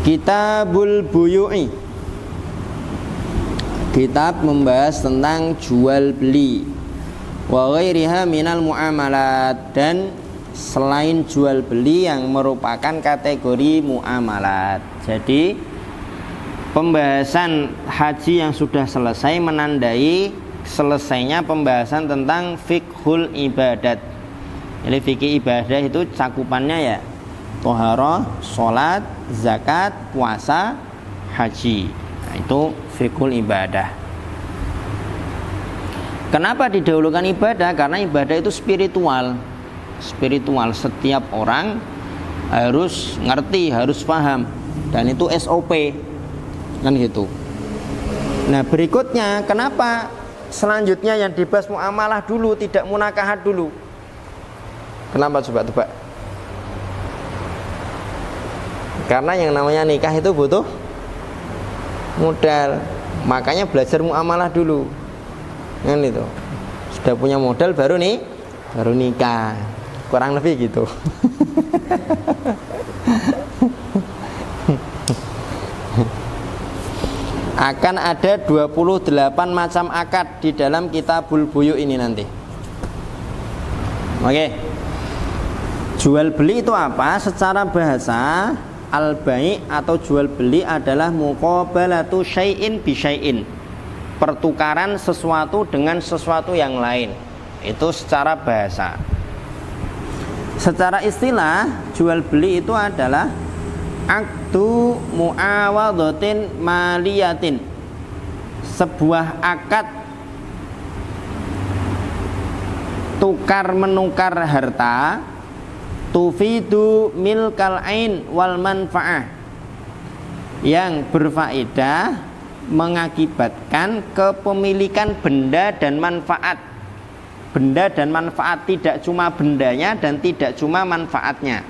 Kitabul Buyu'i. Kitab membahas tentang jual beli wa ghairiha minal muamalat, dan selain jual beli yang merupakan kategori muamalat. Jadi pembahasan haji yang sudah selesai menandai selesainya pembahasan tentang fiqhul ibadat. Jadi fikih ibadah itu cakupannya ya toharoh, sholat, zakat, puasa, haji. Nah, itu fiqhul ibadah. Kenapa didahulukan ibadah? Karena ibadah itu spiritual. Spiritual, setiap orang harus ngerti, harus paham, dan itu SOP kan gitu. Nah berikutnya, kenapa selanjutnya yang dibahas muamalah dulu, tidak munakahat dulu? Kenapa coba tebak? Karena yang namanya nikah itu butuh modal, makanya belajar muamalah dulu kan itu. Sudah punya modal baru nikah, kurang lebih gitu. Akan ada 28 macam akad di dalam Kitabul Buyu ini nanti. Oke. Jual beli itu apa? Secara bahasa, al-bai' atau jual beli adalah muqabalatu syai'in bi syai'in, pertukaran sesuatu dengan sesuatu yang lain. Itu secara bahasa. Secara istilah, jual beli itu adalah akdu muawadhatin maliyatin, sebuah akad tukar menukar harta, tufidu milkal ain wal manfaah, yang berfaedah mengakibatkan kepemilikan benda dan manfaat. Benda dan manfaat, tidak cuma bendanya dan tidak cuma manfaatnya.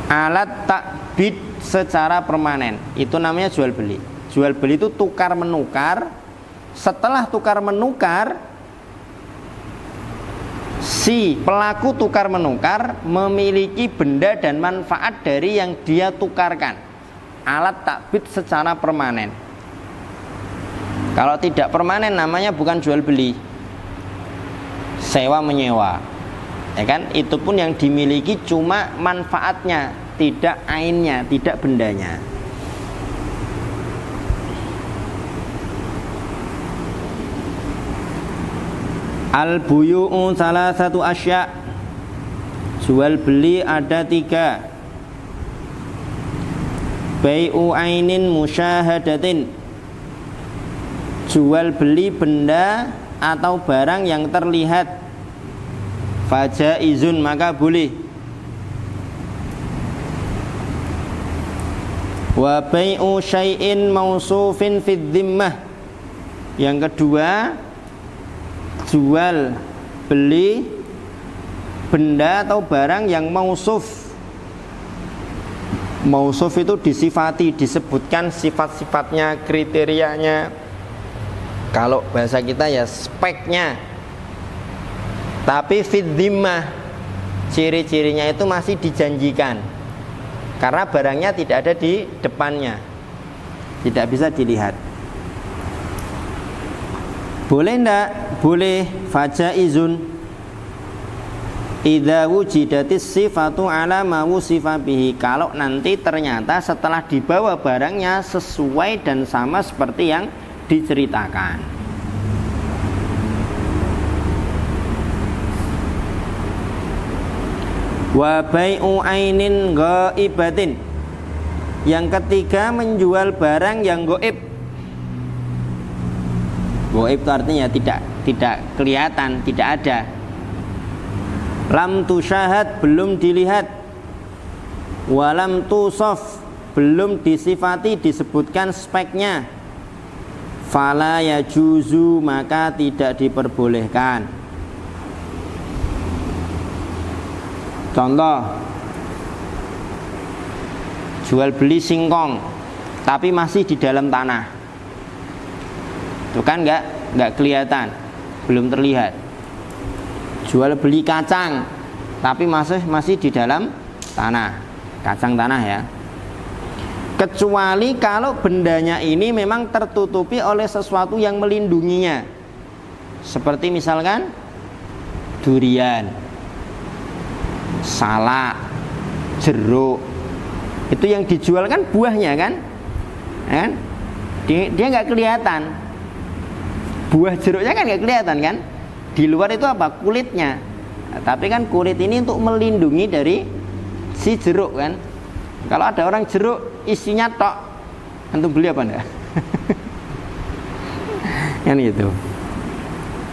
Alat takbid secara permanen, itu namanya jual beli. Jual beli itu tukar menukar. Setelah tukar menukar, si pelaku tukar menukar memiliki benda dan manfaat dari yang dia tukarkan. Alat takbid secara permanen. Kalau tidak permanen namanya bukan jual beli, sewa menyewa, ya kan? Itu pun yang dimiliki cuma manfaatnya, tidak ainnya, tidak bendanya. Al-buyu'u salah satu asya. Jual beli ada 3. Bai'u ainin musyahadatin, jual beli benda atau barang yang terlihat. Fajaizun, maka boleh. Wa bai'u syai'in mausufin fid dhimmah. Yang kedua, jual beli benda atau barang yang mausuf. Mausuf itu disifati, disebutkan sifat-sifatnya, kriterianya. Kalau bahasa kita ya speknya. Tapi fid dhimmah, ciri-cirinya itu masih dijanjikan, karena barangnya tidak ada di depannya, tidak bisa dilihat. Boleh ndak? Boleh. Fajaizun idza wujidatis sifatu ala ma wusifa bihi, kalau nanti ternyata setelah dibawa barangnya sesuai dan sama seperti yang diceritakan. Wa bai'u ainin ghaibatin. Yang ketiga, menjual barang yang gaib. Gaib itu artinya tidak kelihatan, tidak ada. Lam tusyahad, belum dilihat. Walam tusaf, belum disifati, disebutkan speknya. Fala yajuzu, maka tidak diperbolehkan. Contoh, jual beli singkong tapi masih di dalam tanah. Itu kan enggak kelihatan, belum terlihat. Jual beli kacang tapi masih di dalam tanah. kacang tanah ya. Kecuali kalau bendanya ini memang tertutupi oleh sesuatu yang melindunginya. Seperti misalkan durian, salak, jeruk. Itu yang dijual kan buahnya kan? Dia nggak kelihatan. Buah jeruknya kan nggak kelihatan kan? Di luar itu apa? Kulitnya. Nah, tapi kan kulit ini untuk melindungi dari si jeruk kan. Kalau ada orang jeruk isinya tok, antum beli apa enggak? Kan gitu.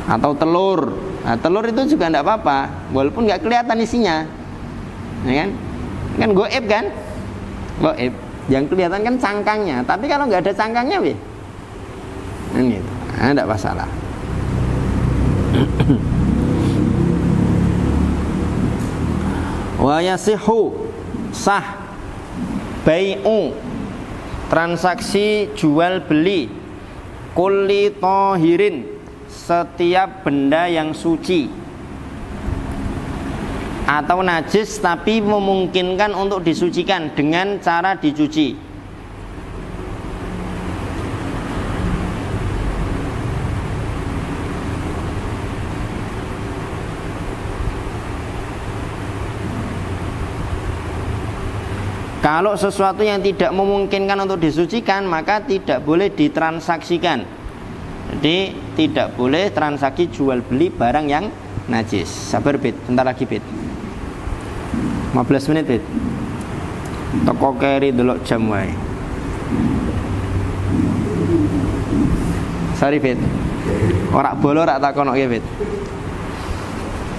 Atau telur. Nah, telur itu juga enggak apa-apa, walaupun nggak kelihatan isinya. Ya kan? Kan goib kan? Goib. Yang kelihatan kan cangkangnya, tapi kalau nggak ada cangkangnya, kan gitu. Nah, enggak masalah. Wa yasihu sah bai'u transaksi jual beli kulli tahirin setiap benda yang suci atau najis tapi memungkinkan untuk disucikan dengan cara dicuci. Kalau sesuatu yang tidak memungkinkan untuk disucikan, maka tidak boleh ditransaksikan. Jadi tidak boleh transaksi jual beli barang yang najis. Sabar Bit, bentar lagi Bit. 15 menit Bit. Toko keri delok jam wae. Sorry Bit. Ora bolo ora takonoke Bit.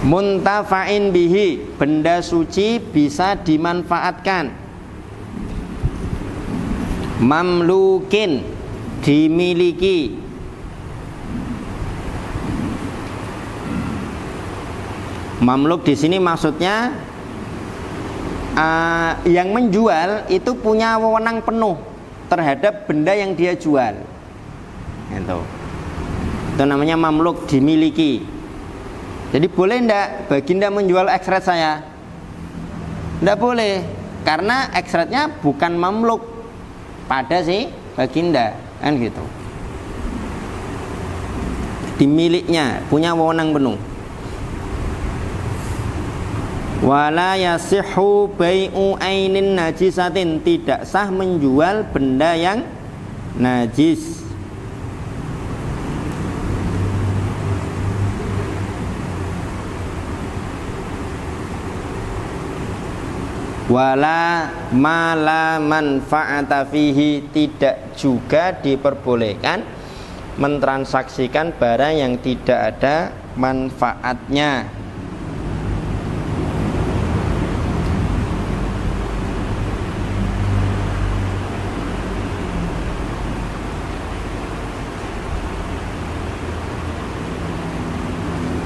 Muntafa'in bihi, benda suci bisa dimanfaatkan. Mamlukin, dimiliki. Mamluk di sini maksudnya yang menjual itu punya wewenang penuh terhadap benda yang dia jual. Itu namanya mamluk, dimiliki. Jadi boleh ndak Baginda menjual eksret saya? Ndak boleh, karena eksretnya bukan mamluk pada si Baginda, kan gitu. Dimiliknya, punya wewenang penuh. Wala yasihhu bai'u ainin najisatin, tidak sah menjual benda yang najis. Wala mala manfa'ata fihi, tidak juga diperbolehkan mentransaksikan barang yang tidak ada manfaatnya.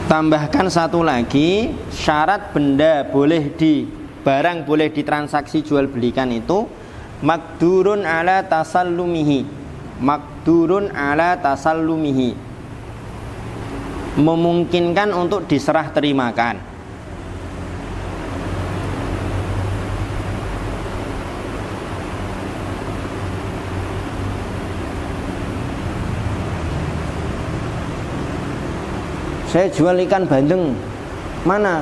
Tambahkan satu lagi, syarat barang boleh ditransaksi jual belikan itu makdurun ala tasallumihi. Makdurun ala tasallumihi, memungkinkan untuk diserah terimakan. Saya jual ikan bandeng, mana?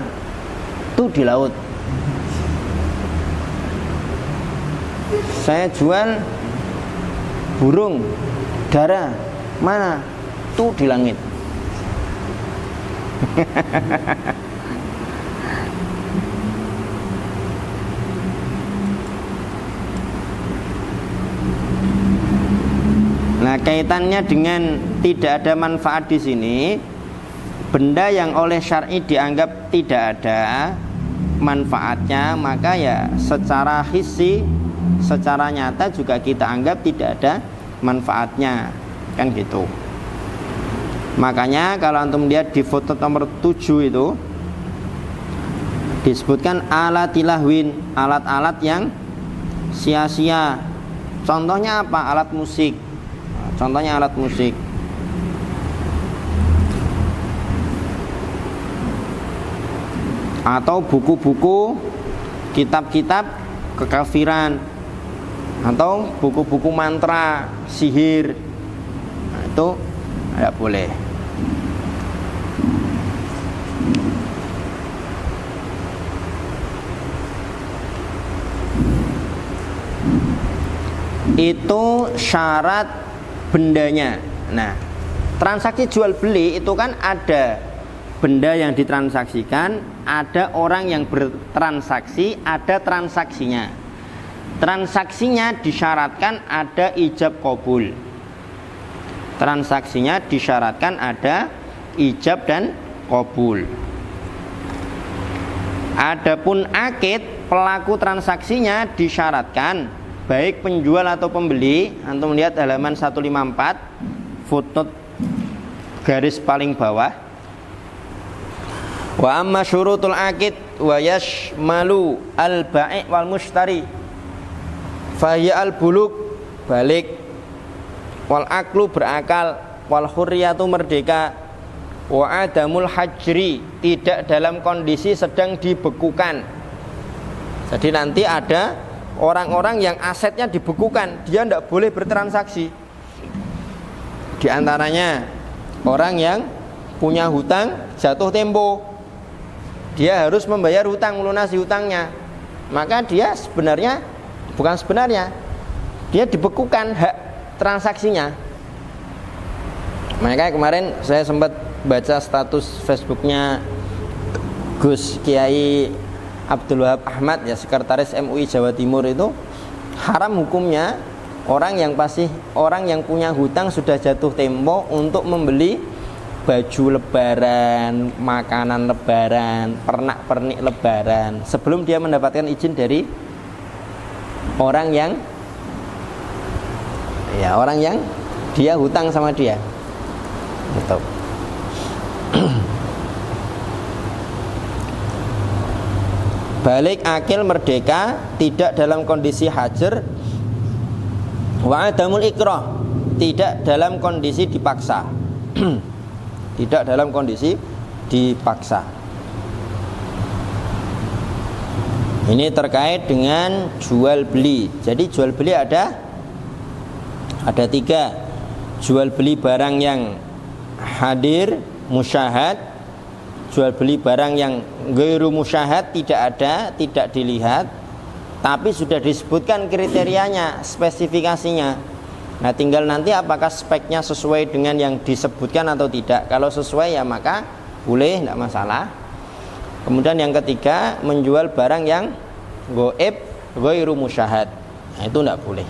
Tuh di laut. Saya jual burung dara, mana? Tuh di langit. Nah, kaitannya dengan tidak ada manfaat di sini, benda yang oleh syar'i dianggap tidak ada manfaatnya, maka ya secara hissi, secara nyata juga kita anggap tidak ada manfaatnya, kan gitu. Makanya kalau antum lihat di foto nomor 7 itu disebutkan alatilahwin, alat-alat yang sia-sia. Contohnya apa? Alat musik. Contohnya alat musik. Atau buku-buku, kitab-kitab kekafiran atau buku-buku mantra, sihir. Nah, itu tidak boleh. Itu syarat bendanya. Nah, transaksi jual beli itu kan ada benda yang ditransaksikan, ada orang yang bertransaksi, ada transaksinya. Transaksinya disyaratkan ada ijab qabul. Transaksinya disyaratkan ada ijab dan qabul. Adapun akid, pelaku transaksinya disyaratkan baik penjual atau pembeli. Antum lihat halaman 154 footnote garis paling bawah. Wa amma syurutul akid wa yashmalu al-bai' wal mushtari fahiya al-bulug balik, wal aklu berakal, wal hurriyatu merdeka, wa adamul hajri tidak dalam kondisi sedang dibekukan. Jadi nanti ada orang-orang yang asetnya dibekukan, dia tidak boleh bertransaksi. Di antaranya orang yang punya hutang jatuh tempo, dia harus membayar hutang, melunasi hutangnya. Maka dia dia dibekukan hak transaksinya. Makanya kemarin saya sempat baca status Facebooknya Gus Kiai Abdul Wahab Ahmad, ya, sekretaris MUI Jawa Timur, itu haram hukumnya orang yang punya hutang sudah jatuh tempo untuk membeli baju lebaran, makanan lebaran, pernak-pernik lebaran sebelum dia mendapatkan izin dari orang yang dia hutang sama dia. Betul. Balik, akil, merdeka, tidak dalam kondisi hajar, wa adamul ikrah, tidak dalam kondisi dipaksa. Tidak dalam kondisi dipaksa. Ini terkait dengan jual beli. Jadi jual beli ada 3. Jual beli barang yang hadir, musyahad. Jual beli barang yang ghairu musyahad, tidak dilihat, tapi sudah disebutkan kriterianya, spesifikasinya. Nah, tinggal nanti apakah speknya sesuai dengan yang disebutkan atau tidak. Kalau sesuai ya maka boleh, tidak masalah. Kemudian yang ketiga, menjual barang yang ghaib, ghairu musyahad. Nah, itu tidak boleh.